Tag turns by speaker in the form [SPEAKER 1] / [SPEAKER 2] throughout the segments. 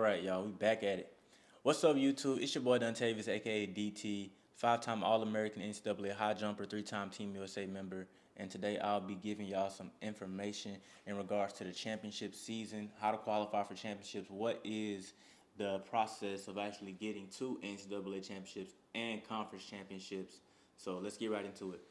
[SPEAKER 1] right, y'all, we back at it. What's up, YouTube? It's your boy Duntavis, aka DT, five-time All-American NCAA high jumper, three-time Team USA member, and today I'll be giving y'all some information in regards to the championship season, how to qualify for championships, what is the process of actually getting to NCAA championships and conference championships. So let's get right into it.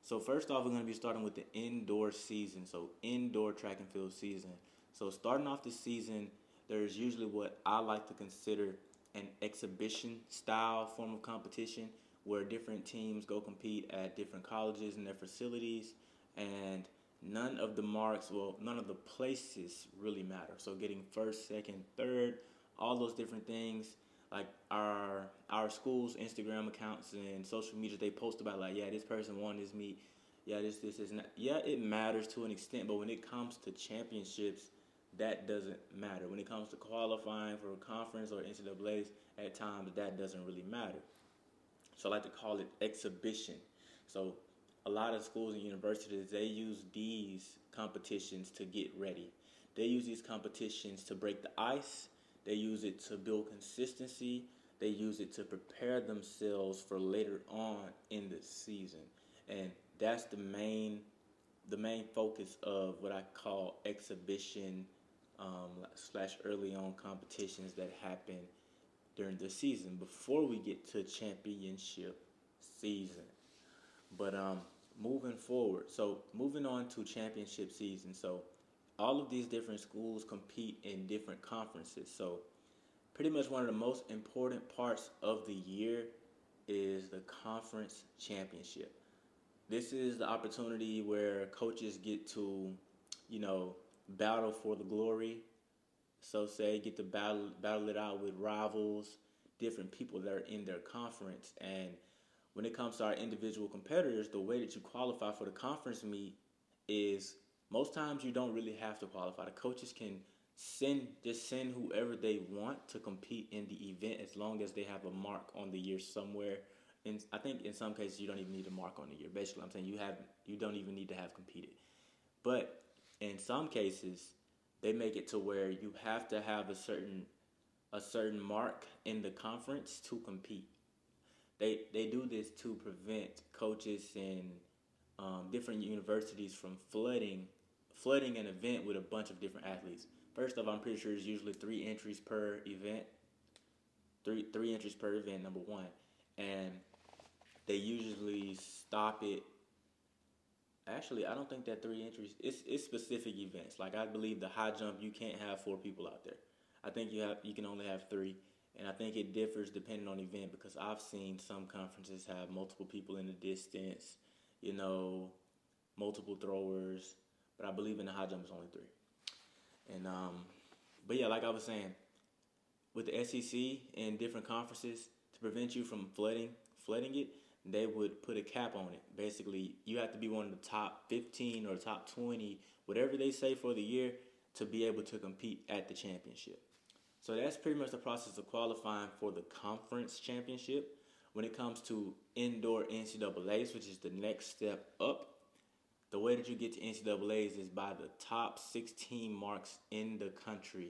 [SPEAKER 1] So first off, we're going to be starting with the indoor season, so indoor track and field season. So starting off the season, there's usually what I like to consider an exhibition style form of competition where different teams go compete at different colleges and their facilities, and none of the places really matter. So getting first, second, third, all those different things, like our school's Instagram accounts and social media, they post about like, yeah, this person won this meet, yeah, this is not, yeah, it matters to an extent, but when it comes to championships, that doesn't matter. When it comes to qualifying for a conference or NCAA's, at times that doesn't really matter. So I like to call it exhibition. So a lot of schools and universities, they use these competitions to get ready. They use these competitions to break the ice. They use it to build consistency. They use it to prepare themselves for later on in the season. And that's the main focus of what I call exhibition slash early on competitions that happen during the season before we get to championship season. But moving forward, so moving on to championship season. So all of these different schools compete in different conferences. So pretty much one of the most important parts of the year is the conference championship. This is the opportunity where coaches get to, you know, battle for the glory. So say get to battle it out with rivals, different people that are in their conference. And when it comes to our individual competitors, the way that you qualify for the conference meet is most times you don't really have to qualify. The coaches can send whoever they want to compete in the event as long as they have a mark on the year somewhere. And I think in some cases you don't even need a mark on the year. Basically, I'm saying you don't even need to have competed. But in some cases, they make it to where you have to have a certain mark in the conference to compete. They do this to prevent coaches and different universities from flooding an event with a bunch of different athletes. First off, I'm pretty sure it's usually three entries per event. Three entries per event, number one, and they usually stop it. Actually, I don't think that three entries. It's specific events. Like I believe the high jump, you can't have four people out there. I think you can only have three, and I think it differs depending on event because I've seen some conferences have multiple people in the distance, you know, multiple throwers, but I believe in the high jump it's only three. And but yeah, like I was saying, with the SEC and different conferences to prevent you from flooding it, they would put a cap on it. Basically, you have to be one of the top 15 or top 20, whatever they say for the year, to be able to compete at the championship. So that's pretty much the process of qualifying for the conference championship. When it comes to indoor NCAA's, which is the next step up, the way that you get to NCAA's is by the top 16 marks in the country.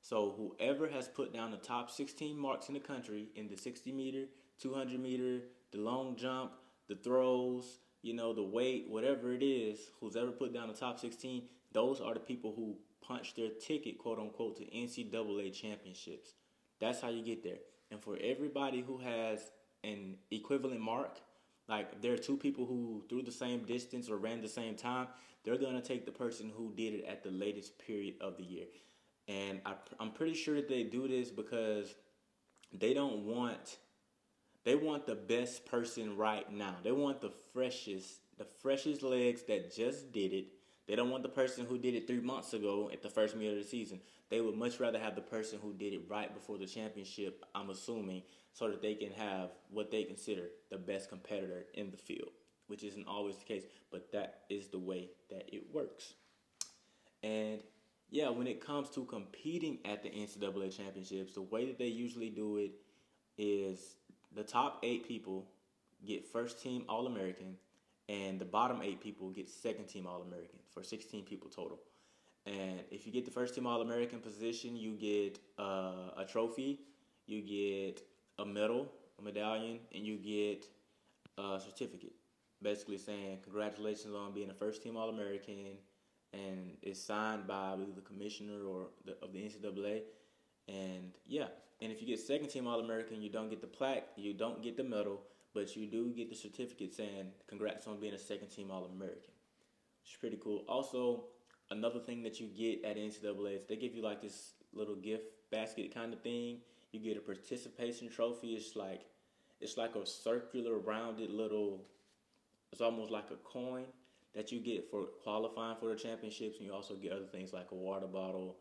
[SPEAKER 1] So whoever has put down the top 16 marks in the country in the 60 meter, 200 meter, the long jump, the throws, the weight, whatever it is, who's ever put down the top 16, those are the people who punch their ticket, quote unquote, to NCAA championships. That's how you get there. And for everybody who has an equivalent mark, like there are two people who threw the same distance or ran the same time, they're going to take the person who did it at the latest period of the year. And I'm pretty sure that they do this because they don't want they want the best person right now. They want the freshest legs that just did it. They don't want the person who did it 3 months ago at the first meet of the season. They would much rather have the person who did it right before the championship, I'm assuming, so that they can have what they consider the best competitor in the field, which isn't always the case, but that is the way that it works. And yeah, when it comes to competing at the NCAA championships, the way that they usually do it is the top eight people get first team All American, and the bottom eight people get second team All American for 16 people total. And if you get the first team All American position, you get a trophy, you get a medal, a medallion, and you get a certificate. Basically saying congratulations on being a first team All American, and it's signed by either the commissioner or of the NCAA. And yeah, and if you get second team All American, you don't get the plaque, you don't get the medal, but you do get the certificate saying congrats on being a second team All American, which is pretty cool. Also, another thing that you get at NCAA is they give you like this little gift basket kind of thing. You get a participation trophy. It's like a circular, rounded little. It's almost like a coin that you get for qualifying for the championships, and you also get other things like a water bottle.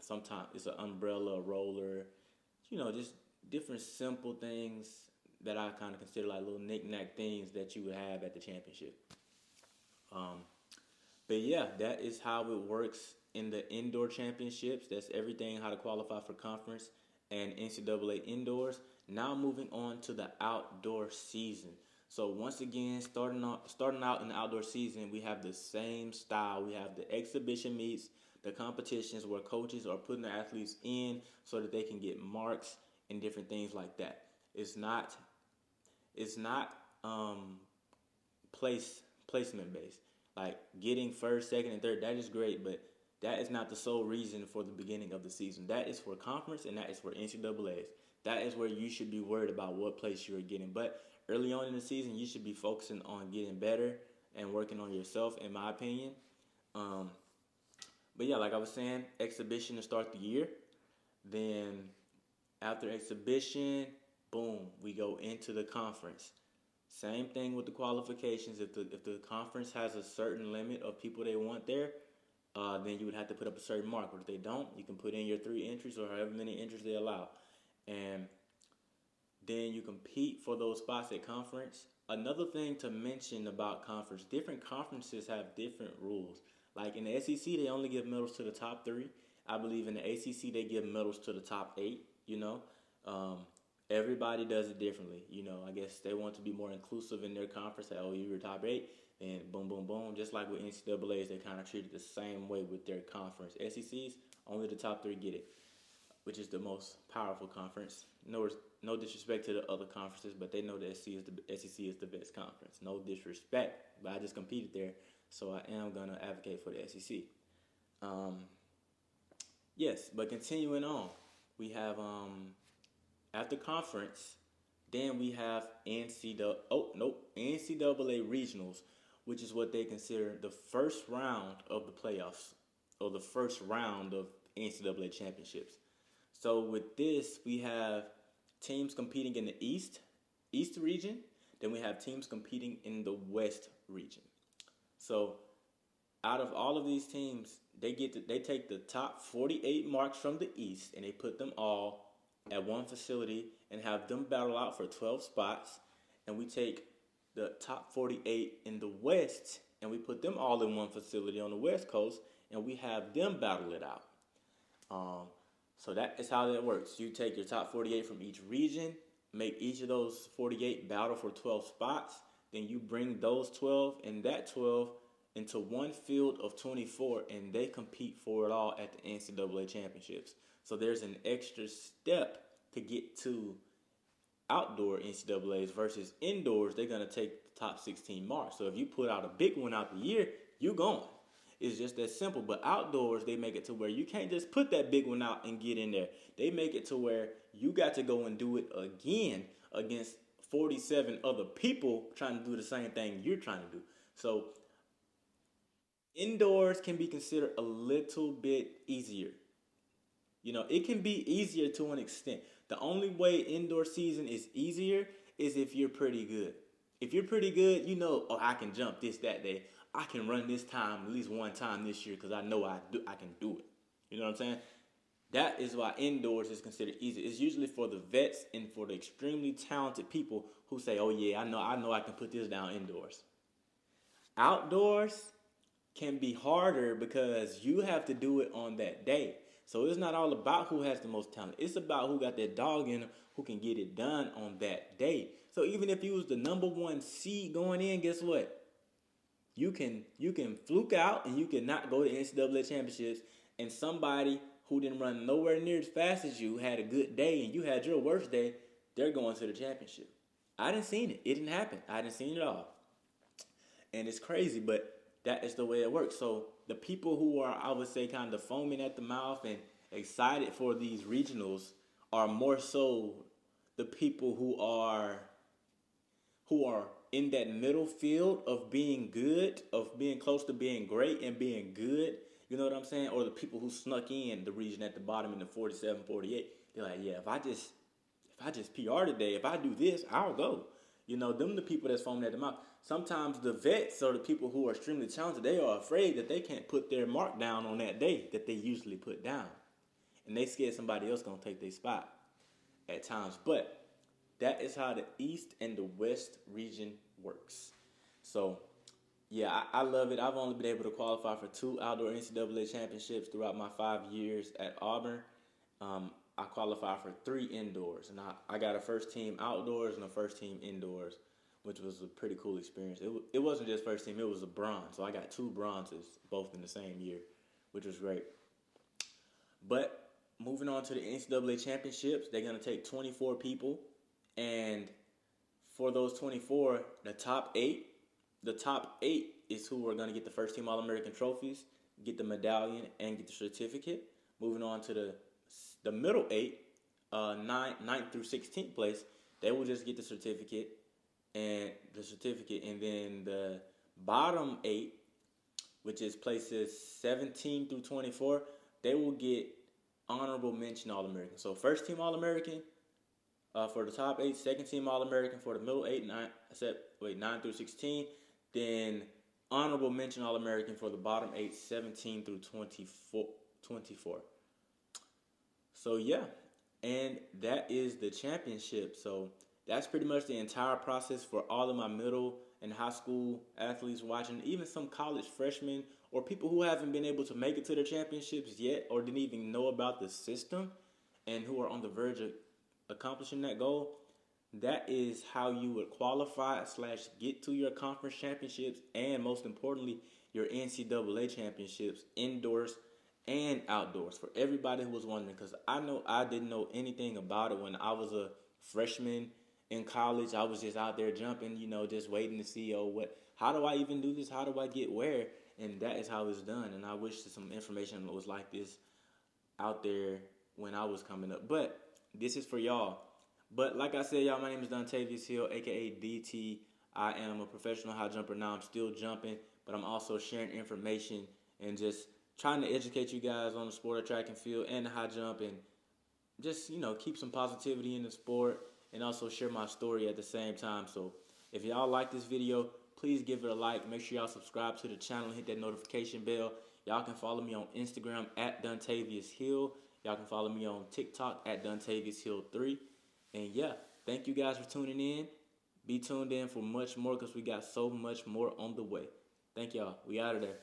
[SPEAKER 1] Sometimes it's an umbrella, a roller. Just different simple things that I kind of consider like little knick-knack things that you would have at the championship. Um, but yeah, that is how it works in the indoor championships. That's everything how to qualify for conference and NCAA indoors. Now moving on to the outdoor season. So once again, starting out in the outdoor season, we have the same style. We have the exhibition meets, the competitions where coaches are putting the athletes in so that they can get marks and different things like that. It's not placement based. Like getting first, second, and third, that is great, but that is not the sole reason for the beginning of the season. That is for conference and that is for NCAA's. That is where you should be worried about what place you are getting. But early on in the season, you should be focusing on getting better and working on yourself, in my opinion. Um, but yeah, like I was saying, exhibition to start the year. Then after exhibition, boom, we go into the conference. Same thing with the qualifications. If the conference has a certain limit of people they want there, then you would have to put up a certain mark. But if they don't, you can put in your 3 entries or however many entries they allow, and then you compete for those spots at conference. Another thing to mention about conference: different conferences have different rules. Like in the SEC, they only give medals to the top three. I believe in the ACC they give medals to the top eight. Um, everybody does it differently. I guess they want to be more inclusive in their conference. Like, oh, you were top eight, and boom, boom, boom. Just like with NCAA's, they kind of treat it the same way with their conference. SECs, only the top three get it, which is the most powerful conference. No disrespect to the other conferences, but they know the SEC is the best conference. No disrespect, but I just competed there, so I am gonna advocate for the SEC. Um, yes, but continuing on, we have after conference, then we have NCAA regionals, which is what they consider the first round of the playoffs or the first round of NCAA championships. So with this, we have teams competing in the East region. Then we have teams competing in the West region. So out of all of these teams, they take the top 48 marks from the East and they put them all at one facility and have them battle out for 12 spots. And we take the top 48 in the West and we put them all in one facility on the West Coast and we have them battle it out. Um, so that is how that works. You take your top 48 from each region, make each of those 48 battle for 12 spots, then you bring those 12 and that 12 into one field of 24, and they compete for it all at the NCAA championships. So there's an extra step to get to outdoor NCAA's versus indoors. They're gonna take the top 16 marks. So if you put out a big one out the year, you going. It's just that simple. But outdoors, they make it to where you can't just put that big one out and get in there. They make it to where you got to go and do it again against 47 other people trying to do the same thing you're trying to do. So indoors can be considered a little bit easier. It can be easier to an extent. The only way indoor season is easier is if you're pretty good. If you're pretty good, oh, I can jump this that day. I can run this time at least one time this year because I know I can do it. You know what I'm saying? That is why indoors is considered easy. It's usually for the vets and for the extremely talented people who say, "Oh yeah, I know I can put this down indoors." Outdoors can be harder because you have to do it on that day. So it's not all about who has the most talent. It's about who got that dog in them, who can get it done on that day. So even if you was the number one seed going in, guess what? You can fluke out and you can not go to NCAA championships, and somebody who didn't run nowhere near as fast as you had a good day and you had your worst day, they're going to the championship. I didn't seen it. It didn't happen. I didn't seen it all. And it's crazy, but that is the way it works. So the people who are, I would say, kind of foaming at the mouth and excited for these regionals are more so the people who are in that middle field of being good, of being close to being great and being good. You know what I'm saying? Or the people who snuck in the region at the bottom in the 47, 48. They're like, yeah, if I just PR today, if I do this, I'll go. Them the people that's foaming at the mouth. Sometimes the vets or the people who are extremely talented, they are afraid that they can't put their mark down on that day that they usually put down. And they scared somebody else gonna take their spot at times. But that is how the East and the West region works. So yeah, I love it. I've only been able to qualify for 2 outdoor NCAA championships throughout my 5 years at Auburn. I qualified for 3 indoors, and I got a first team outdoors and a first team indoors, which was a pretty cool experience. It wasn't just first team; it was a bronze. So I got 2 bronzes, both in the same year, which was great. But moving on to the NCAA championships, they're gonna take 24 people, and for those 24, the top eight is who are gonna get the first team All American trophies, get the medallion, and get the certificate. Moving on to the middle eight, ninth through 16th place, they will just get the certificate, and then the bottom eight, which is places 17 through 24, they will get honorable mention All American. So first team All American for the top eight, second team All American for the middle eight, nine through 16, then honorable mention All American for the bottom eight, 17 through 24. So yeah, and that is the championship. So that's pretty much the entire process for all of my middle and high school athletes watching, even some college freshmen or people who haven't been able to make it to the championships yet or didn't even know about the system and who are on the verge of accomplishing that goal. That is how you would qualify / get to your conference championships and most importantly your NCAA championships indoors and outdoors for everybody who was wondering, because I know I didn't know anything about it when I was a freshman in college. I was just out there jumping, just waiting to see, how do I even do this? How do I get where? And that is how it's done. And I wish that some information was like this out there when I was coming up. But this is for y'all. But like I said, y'all, my name is Dontavius Hill, aka DT. I am a professional high jumper now. I'm still jumping, but I'm also sharing information and just trying to educate you guys on the sport of track and field and the high jump, and just keep some positivity in the sport and also share my story at the same time. So if y'all like this video, please give it a like. Make sure y'all subscribe to the channel and hit that notification bell. Y'all can follow me on Instagram at Dontavius Hill. Y'all can follow me on TikTok at Dontavius Hill 3. And yeah, thank you guys for tuning in. Be tuned in for much more because we got so much more on the way. Thank y'all. We out of there.